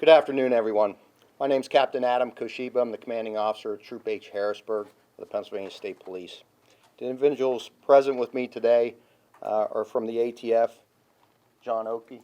Good afternoon, everyone. My name is Captain Adam Koshiba. I'm the commanding officer at Troop H Harrisburg of the Pennsylvania State Police. The individuals present with me today are from the ATF, John Oakey,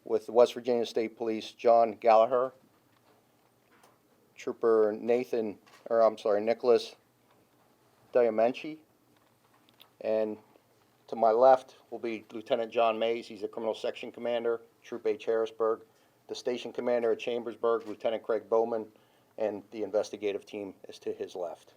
with the West Virginia State Police, John Gallagher, Trooper Nicholas Diamenci, and to my left will be Lieutenant John Mays. He's the Criminal Section Commander, Troop H Harrisburg. The Station Commander at Chambersburg, Lieutenant Craig Bowman, and the investigative team is to his left.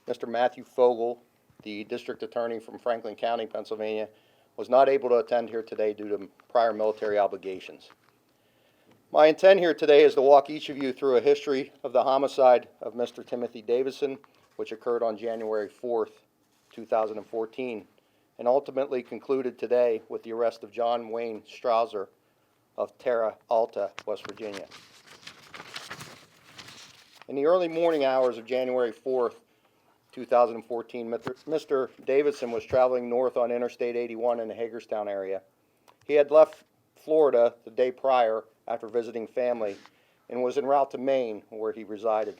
Mr. Matthew Fogel, the District Attorney from Franklin County, Pennsylvania, was not able to attend here today due to prior military obligations. My intent here today is to walk each of you through a history of the homicide of Mr. Timothy Davison, which occurred on January 4th, 2014, and ultimately concluded today with the arrest of John Wayne Strauser of Terra Alta, West Virginia. In the early morning hours of January 4th, 2014, Mr. Davison was traveling north on Interstate 81 in the Hagerstown area. He had left Florida the day prior after visiting family and was en route to Maine, where he resided.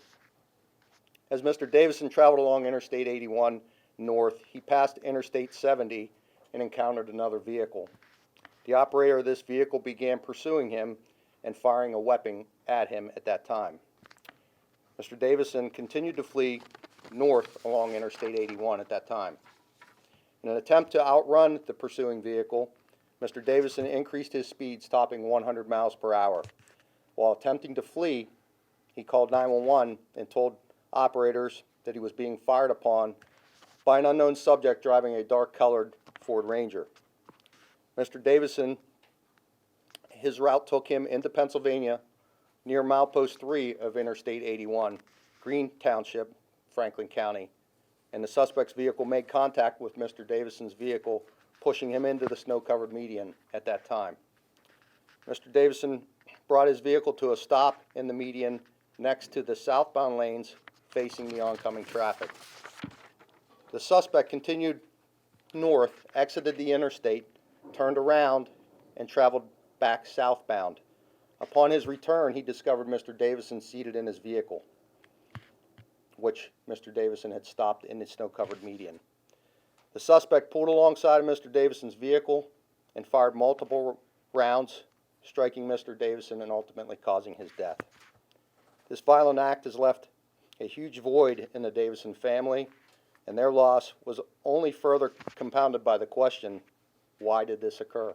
As Mr. Davison traveled along Interstate 81 north, he passed Interstate 70 and encountered another vehicle. The operator of this vehicle began pursuing him and firing a weapon at him at that time. Mr. Davison continued to flee north along Interstate 81 at that time. In an attempt to outrun the pursuing vehicle, Mr. Davison increased his speed, stopping 100 miles per hour. While attempting to flee, he called 911 and told operators that he was being fired upon by an unknown subject driving a dark-colored Ford Ranger. Mr. Davison, his route took him into Pennsylvania near milepost 3 of Interstate 81, Green Township, Franklin County, and the suspect's vehicle made contact with Mr. Davison's vehicle, pushing him into the snow-covered median at that time. Mr. Davison brought his vehicle to a stop in the median next to the southbound lanes facing the oncoming traffic. The suspect continued north, exited the interstate, turned around, and traveled back southbound. Upon his return, he discovered Mr. Davison seated in his vehicle, which Mr. Davison had stopped in the snow-covered median. The suspect pulled alongside of Mr. Davison's vehicle and fired multiple rounds, striking Mr. Davison and ultimately causing his death. This violent act has left a huge void in the Davison family, and their loss was only further compounded by the question, why did this occur?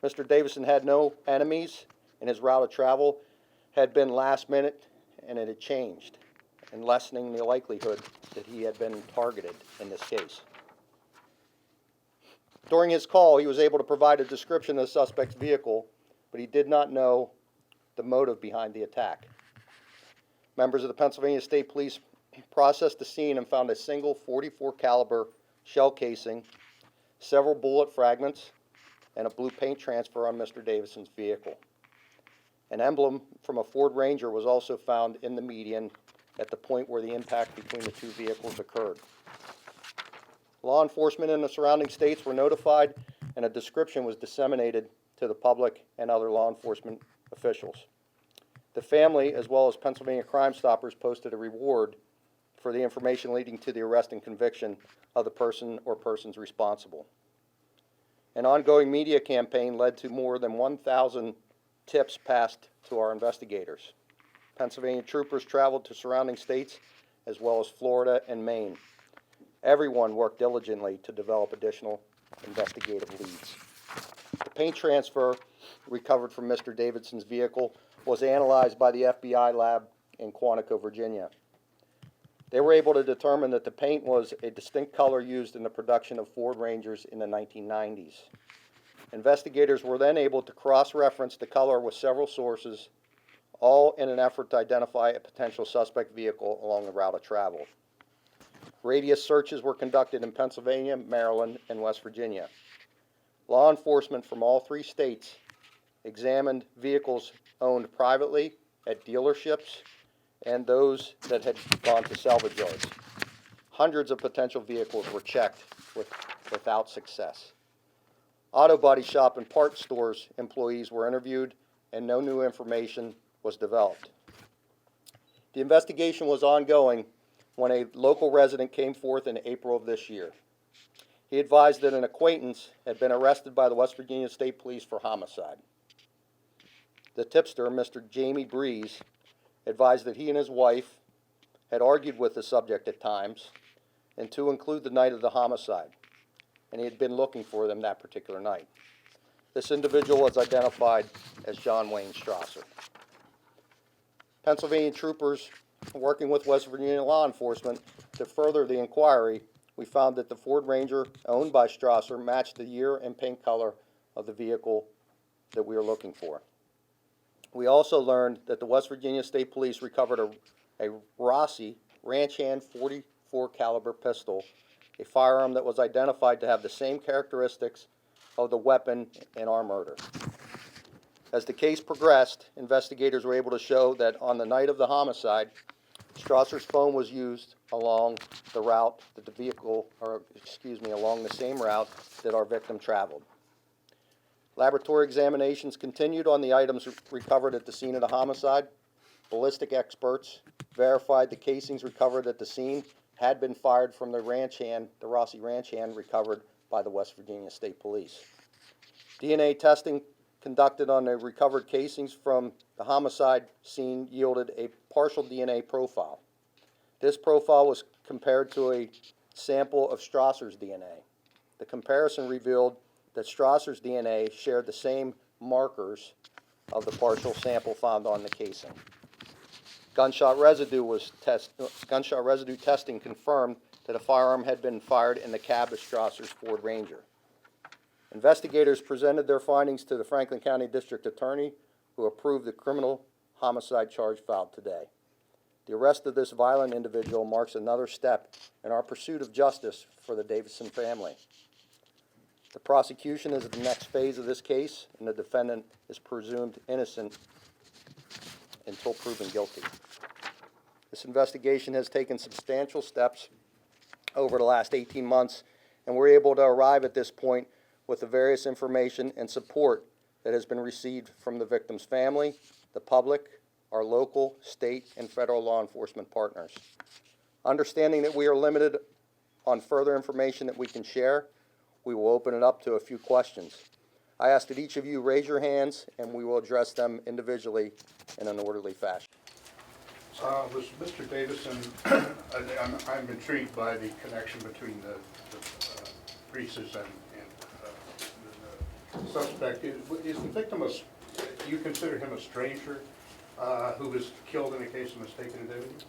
Mr. Davison had no enemies, and his route of travel had been last minute, and it had changed, and lessening the likelihood that he had been targeted in this case. During his call, he was able to provide a description of the suspect's vehicle, but he did not know the motive behind the attack. Members of the Pennsylvania State Police processed the scene and found a single .44 caliber shell casing, several bullet fragments, and a blue paint transfer on Mr. Davison's vehicle. An emblem from a Ford Ranger was also found in the median at the point where the impact between the two vehicles occurred. Law enforcement in the surrounding states were notified, and a description was disseminated to the public and other law enforcement officials. The family, as well as Pennsylvania Crime Stoppers, posted a reward for the information leading to the arrest and conviction of the person or persons responsible. An ongoing media campaign led to more than 1,000 tips passed to our investigators. Pennsylvania troopers traveled to surrounding states as well as Florida and Maine. Everyone worked diligently to develop additional investigative leads. The paint transfer recovered from Mr. Davidson's vehicle was analyzed by the FBI lab in Quantico, Virginia. They were able to determine that the paint was a distinct color used in the production of Ford Rangers in the 1990s. Investigators were then able to cross-reference the color with several sources, all in an effort to identify a potential suspect vehicle along the route of travel. Radius searches were conducted in Pennsylvania, Maryland, and West Virginia. Law enforcement from all 3 states examined vehicles owned privately at dealerships and those that had gone to salvage yards. Hundreds of potential vehicles were checked without success. Auto body shop and parts stores employees were interviewed, and no new information was developed. The investigation was ongoing when a local resident came forth in April of this year. He advised that an acquaintance had been arrested by the West Virginia State Police for homicide. The tipster, Mr. Jamie Breeze, advised that he and his wife had argued with the subject at times, and to include the night of the homicide, and he had been looking for them that particular night. This individual was identified as John Wayne Strasser. Pennsylvania troopers working with West Virginia law enforcement to further the inquiry, we found that the Ford Ranger owned by Strasser matched the year and paint color of the vehicle that we were looking for. We also learned that the West Virginia State Police recovered a Rossi ranch hand .44 caliber pistol, a firearm that was identified to have the same characteristics of the weapon in our murder. As the case progressed, investigators were able to show that on the night of the homicide, Strasser's phone was used along the route that the vehicle, along the same route that our victim traveled. Laboratory examinations continued on the items recovered at the scene of the homicide. Ballistic experts verified the casings recovered at the scene had been fired from the Rossi ranch hand recovered by the West Virginia State Police. DNA testing conducted on the recovered casings from the homicide scene yielded a partial DNA profile. This profile was compared to a sample of Strasser's DNA. The comparison revealed that Strasser's DNA shared the same markers of the partial sample found on the casing. Gunshot residue testing confirmed that a firearm had been fired in the cab of Strasser's Ford Ranger. Investigators presented their findings to the Franklin County District Attorney, who approved the criminal homicide charge filed today. The arrest of this violent individual marks another step in our pursuit of justice for the Davison family. The prosecution is at the next phase of this case, and the defendant is presumed innocent until proven guilty. This investigation has taken substantial steps over the last 18 months, and we're able to arrive at this point with the various information and support that has been received from the victim's family, the public, our local, state, and federal law enforcement partners. Understanding that we are limited on further information that we can share, we will open it up to a few questions. I ask that each of you raise your hands, and we will address them individually in an orderly fashion. Mr. Davison, I'm intrigued by the connection between the Reeses and the suspect. Is the victim do you consider him a stranger who was killed in a case of mistaken identity?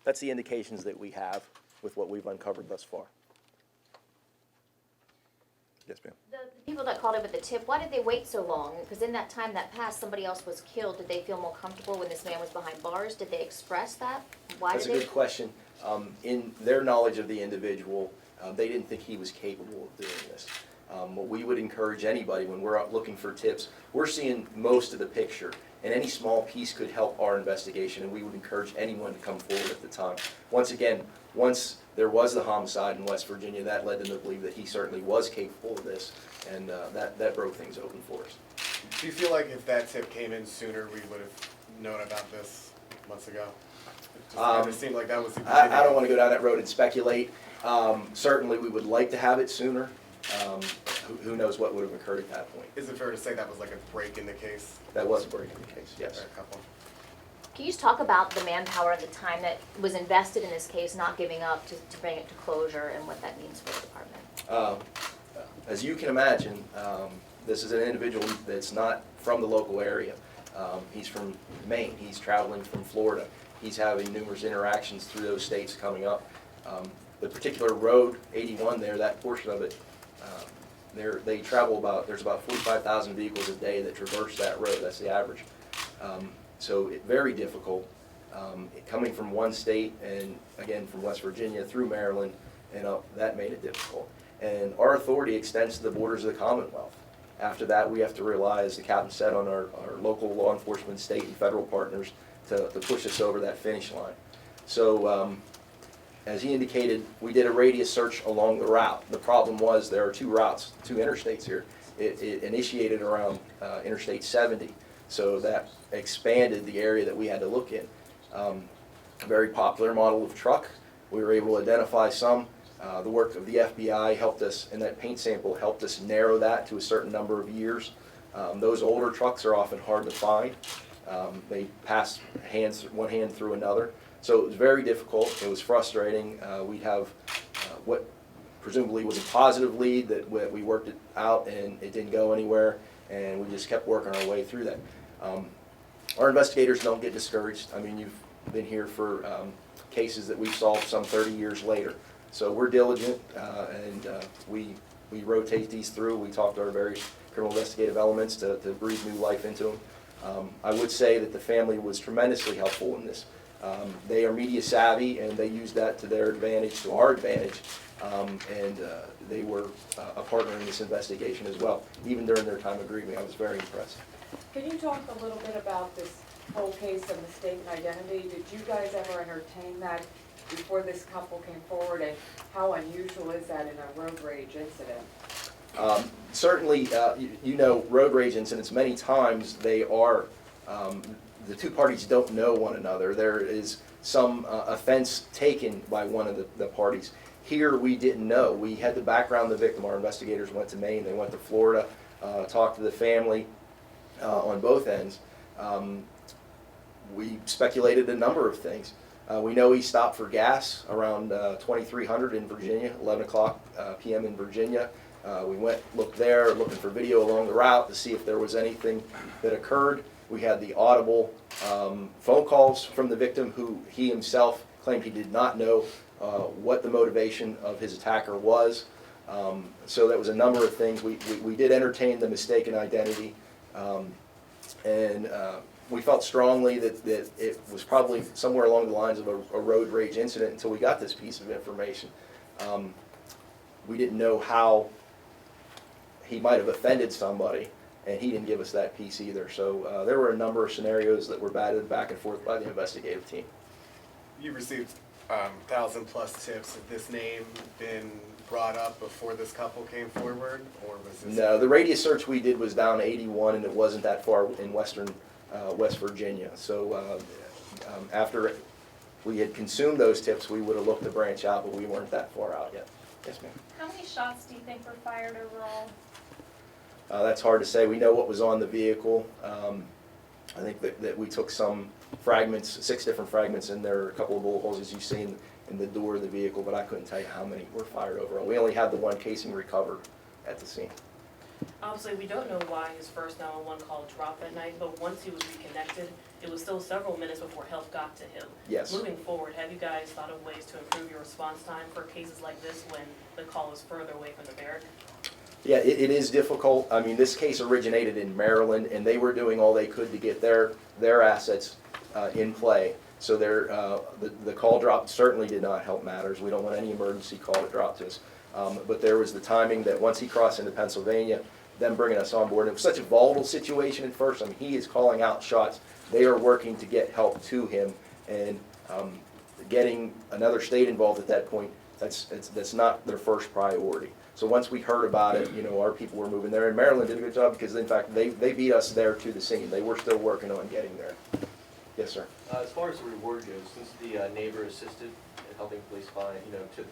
That's the indications that we have with what we've uncovered thus far. Yes, ma'am. The people that called in with the tip, why did they wait so long? Because in that time that passed, somebody else was killed. Did they feel more comfortable when this man was behind bars? Did they express that? That's a good question. In their knowledge of the individual, they didn't think he was capable of doing this. What we would encourage anybody when we're out looking for tips, we're seeing most of the picture, and any small piece could help our investigation, and we would encourage anyone to come forward at the time. Once again, once there was the homicide in West Virginia, that led them to believe that he certainly was capable of this, and that broke things open for us. Do you feel like if that tip came in sooner, we would have known about this months ago? It just seemed like that was the beginning. I don't want to go down that road and speculate. Certainly we would like to have it sooner. Who knows what would have occurred at that point. Is it fair to say that was like a break in the case? That was a break in the case, yes. A couple. Can you just talk about the manpower and the time that was invested in this case, not giving up to bring it to closure, and what that means for the department? As you can imagine, this is an individual that's not from the local area. He's from Maine. He's traveling from Florida. He's having numerous interactions through those states coming up. The particular road, 81 there, that portion of it, they travel there's about 45,000 vehicles a day that traverse that road. That's the average. So very difficult. Coming from one state, and again from West Virginia through Maryland, and that made it difficult. And our authority extends to the borders of the Commonwealth. After that, we have to rely, as the captain said, on our local law enforcement, state and federal partners to push us over that finish line. So As he indicated, we did a radius search along the route. The problem was there are two routes, two interstates here. It initiated around Interstate 70, so that expanded the area that we had to look in. A very popular model of truck. We were able to identify some. The work of the FBI helped us, and that paint sample helped us narrow that to a certain number of years. Those older trucks are often hard to find. They pass one hand through another. So it was very difficult. It was frustrating. We'd have what presumably was a positive lead that we worked it out and it didn't go anywhere, and we just kept working our way through that. Our investigators don't get discouraged. I mean, you've been here for cases that we've solved some 30 years later. So we're diligent, and we rotate these through. We talk to our various criminal investigative elements to breathe new life into them. I would say that the family was tremendously helpful in this. They are media savvy, and they use that to their advantage, to our advantage, and they were a partner in this investigation as well. Even during their time of grieving, I was very impressed. Can you talk a little bit about this whole case of mistaken identity? Did you guys ever entertain that before this couple came forward, and how unusual is that in a road rage incident? Certainly, you know, road rage incidents, many times they are, the two parties don't know one another. There is some offense taken by one of the parties. Here, we didn't know. We had the background of the victim. Our investigators went to Maine, they went to Florida, talked to the family on both ends. We speculated a number of things. We know he stopped for gas around 2300 in Virginia, 11 o'clock p.m. in Virginia. We went, looked there, looking for video along the route to see if there was anything that occurred. We had the audible phone calls from the victim, who he himself claimed he did not know what the motivation of his attacker was. So that was a number of things. We did entertain the mistaken identity, and we felt strongly that it was probably somewhere along the lines of a road rage incident until we got this piece of information. We didn't know how he might have offended somebody, and he didn't give us that piece either. So there were a number of scenarios that were batted back and forth by the investigative team. You received 1,000+ tips. Had this name been brought up before this couple came forward, or was this? No, the radius search we did was down 81, and it wasn't that far in western West Virginia. So after we had consumed those tips, we would have looked to branch out, but we weren't that far out yet. Yes, ma'am. How many shots do you think were fired overall? That's hard to say. We know what was on the vehicle. I think that we took some fragments, 6 different fragments, and there are a couple of bullet holes, as you've seen, in the door of the vehicle, but I couldn't tell you how many were fired overall. We only had the one casing recovered at the scene. Obviously, we don't know why his first 911 call dropped that night, but once he was reconnected, it was still several minutes before help got to him. Yes. Moving forward, have you guys thought of ways to improve your response time for cases like this when the call is further away from the barrack? Yeah, it is difficult. I mean, this case originated in Maryland, and they were doing all they could to get their assets in play. So the call drop certainly did not help matters. We don't want any emergency call to drop to us. But there was the timing that once he crossed into Pennsylvania, them bringing us on board. And it was such a volatile situation at first. I mean, he is calling out shots. They are working to get help to him, and getting another state involved at that point, that's not their first priority. So once we heard about it, you know, our people were moving there, and Maryland did a good job because, in fact, they beat us there to the scene. They were still working on getting there. Yes, sir. As far as the reward goes, since the neighbor assisted in helping police find,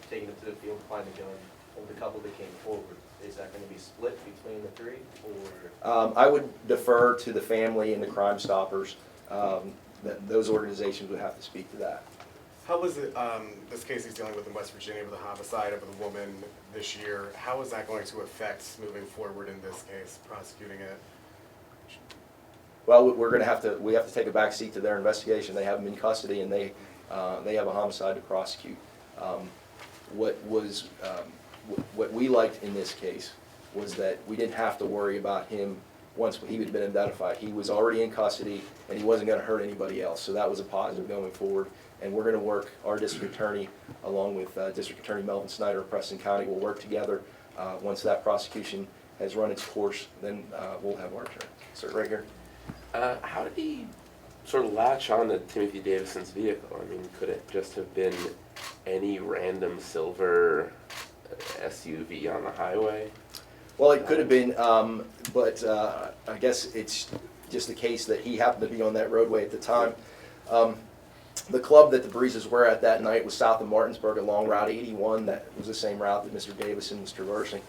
taking them to the field to find the gun, of the couple that came forward, is that going to be split between the three, or? I would defer to the family and the Crime Stoppers. Those organizations would have to speak to that. How was it, this case he's dealing with in West Virginia with the homicide of the woman this year, how is that going to affect moving forward in this case, prosecuting it? Well, we have to take a back seat to their investigation. They have them in custody, and they have a homicide to prosecute. What we liked in this case was that we didn't have to worry about him once he had been identified. He was already in custody, and he wasn't going to hurt anybody else. So that was a positive going forward. And we're going to work, our district attorney, along with District Attorney Melvin Snyder of Preston County, will work together. Once that prosecution has run its course, then we'll have our turn. Sir, right here. How did he sort of latch on to Timothy Davison's vehicle? I mean, could it just have been any random silver SUV on the highway? Well, it could have been, but I guess it's just the case that he happened to be on that roadway at the time. The club that the Breezes were at that night was south of Martinsburg along Route 81. That was the same route that Mr. Davison was traversing.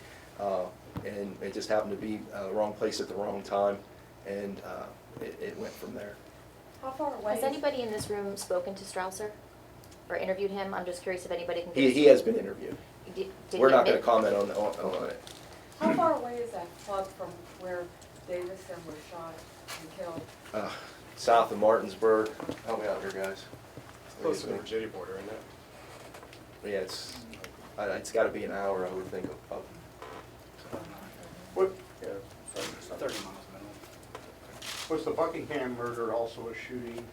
And it just happened to be the wrong place at the wrong time, and it went from there. How far away Has is, anybody in this room spoken to Strausser or interviewed him? I'm just curious if anybody can. He has been interviewed. Did We're he not going to admit- comment on it. how far away is that club from where Davison was shot and killed? South of Martinsburg. Help me out here, guys. Close to the Virginia border, isn't it? Yeah, it's got to be an hour, I would think. Of What, Yeah, so it's not 30 miles minimum. Was the Buckingham murder also a shooting?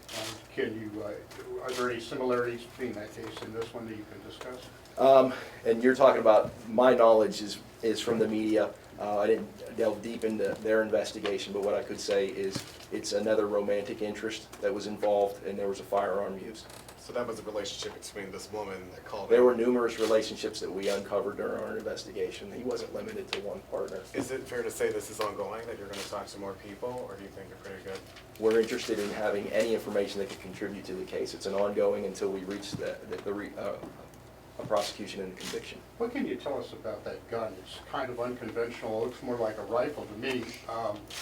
Can you, are there any similarities between that case and this one that you can discuss? And you're talking about, my knowledge is from the media. I didn't delve deep into their investigation, but what I could say is it's another romantic interest that was involved, and there was a firearm used. So that was a relationship between this woman that called There in. were numerous relationships that we uncovered during our investigation. He wasn't limited to one partner. Is it fair to say this is ongoing, that you're going to talk to more people, or do you think you're pretty good? We're interested in having any information that could contribute to the case. It's an ongoing until we reach a prosecution and a conviction. What can you tell us about that gun? It's kind of unconventional, it looks more like a rifle to me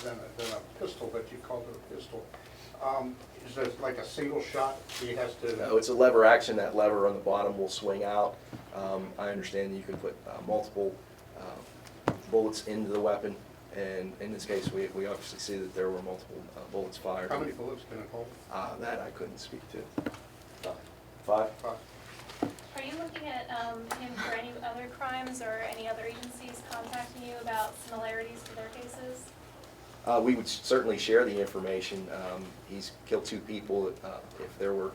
than a pistol, but you called it a pistol. Is it like a single shot? He has to... No, it's a lever action. That lever on the bottom will swing out. I understand you can put multiple bullets into the weapon, and in this case, we obviously see that there were multiple bullets fired. How many bullets can it hold? That I couldn't speak to. Five? Five. Are you looking at him for any other crimes or any other agencies contacting you about similarities to their cases? We would certainly share the information. He's killed 2 people. If there were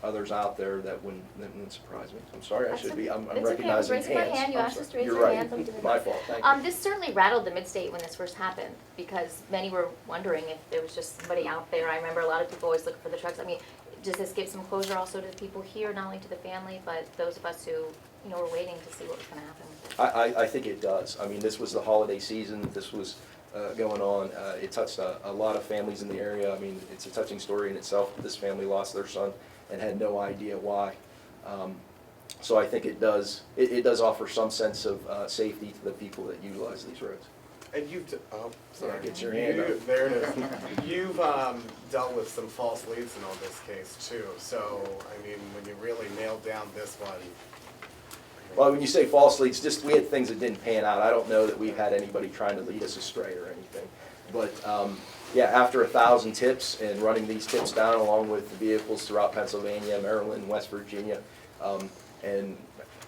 others out there, that wouldn't surprise me. I'm sorry, That's I'm okay. recognizing It's okay. I was hands. raising my hand. You I'm asked us to sorry. raise You're our right. hands. I'm doing My that. fault, thank you. This certainly rattled the Mid-State when this first happened, because many were wondering if there was just somebody out there. I remember a lot of people always looking for the trucks. I mean, does this give some closure also to the people here, not only to the family, but those of us who, you know, were waiting to see what was gonna happen with it? I think it does. I mean, this was the holiday season. This was going on. It touched a lot of families in the area. I mean, it's a touching story in itself. This family lost their son and had no idea why. So I think it does offer some sense of safety to the people that utilize these roads. And sorry. Get your hand up. There it is. You've dealt with some false leads in on this case too. So, I mean, when you really nailed down this one. Well, when you say false leads, just we had things that didn't pan out. I don't know that we've had anybody trying to lead us astray or anything. But yeah, after 1,000 tips and running these tips down along with the vehicles throughout Pennsylvania, Maryland, West Virginia, and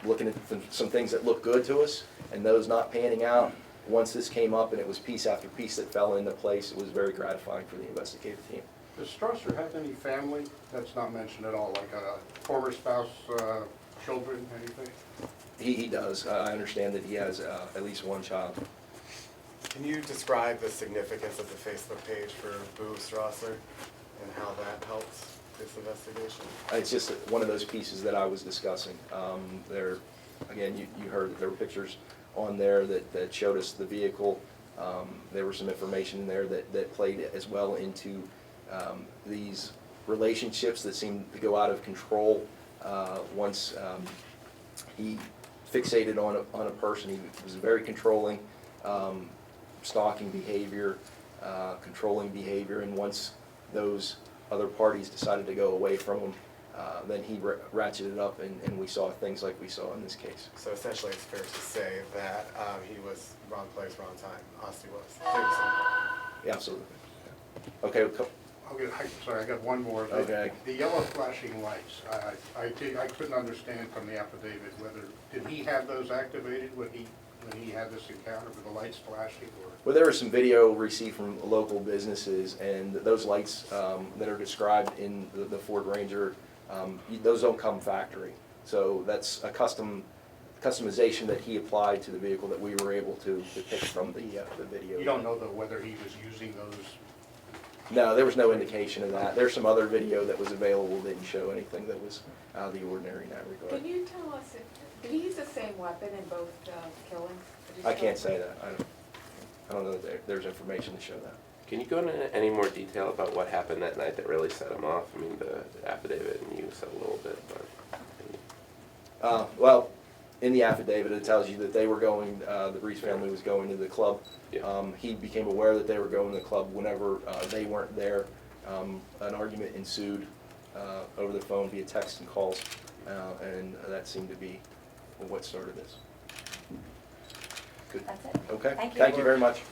looking at some things that look good to us and those not panning out, once this came up and it was piece after piece that fell into place, it was very gratifying for the investigative team. Does Strausser have any family that's not mentioned at all, like a former spouse, children, anything? He does. I understand that he has at least one child. Can you describe the significance of the Facebook page for Boo Strausser and how that helped this investigation? It's just one of those pieces that I was discussing. There, again, you heard that there were pictures on there that showed us the vehicle. There was some information in there that played as well into these relationships that seemed to go out of control once he fixated on a person. He was very controlling, stalking behavior, controlling behavior, and once those other parties decided to go away from him, then he ratcheted up, and we saw things like we saw in this case. So essentially, it's fair to say that he was wrong place, wrong time. Austin was. Yeah, absolutely. Okay. Sorry, I got one more. Okay. The yellow flashing lights, I couldn't understand from the affidavit whether, did he have those activated when he had this encounter with the lights flashing, or? Well, there was some video received from local businesses, and those lights that are described in the Ford Ranger, those don't come factory. So that's a customization that he applied to the vehicle that we were able to depict from the video. You don't know though whether he was using those No, there was no indication of that. There's some other video that was available that didn't show anything that was out of the ordinary in that regard. Can you tell us, did he use the same weapon in both killings? Did you I still- can't say that. I don't know that there's information to show that. Can you go into any more detail about what happened that night that really set him off? I mean, the affidavit, and you said a little bit, but. Well, in the affidavit, it tells you that they were going, the Reese family was going to the club. Yeah. He became aware that they were going to the club whenever they weren't there. An argument ensued over the phone via text and calls, and that seemed to be what started this. Good. That's it. Okay. Thank you. Thank you very much.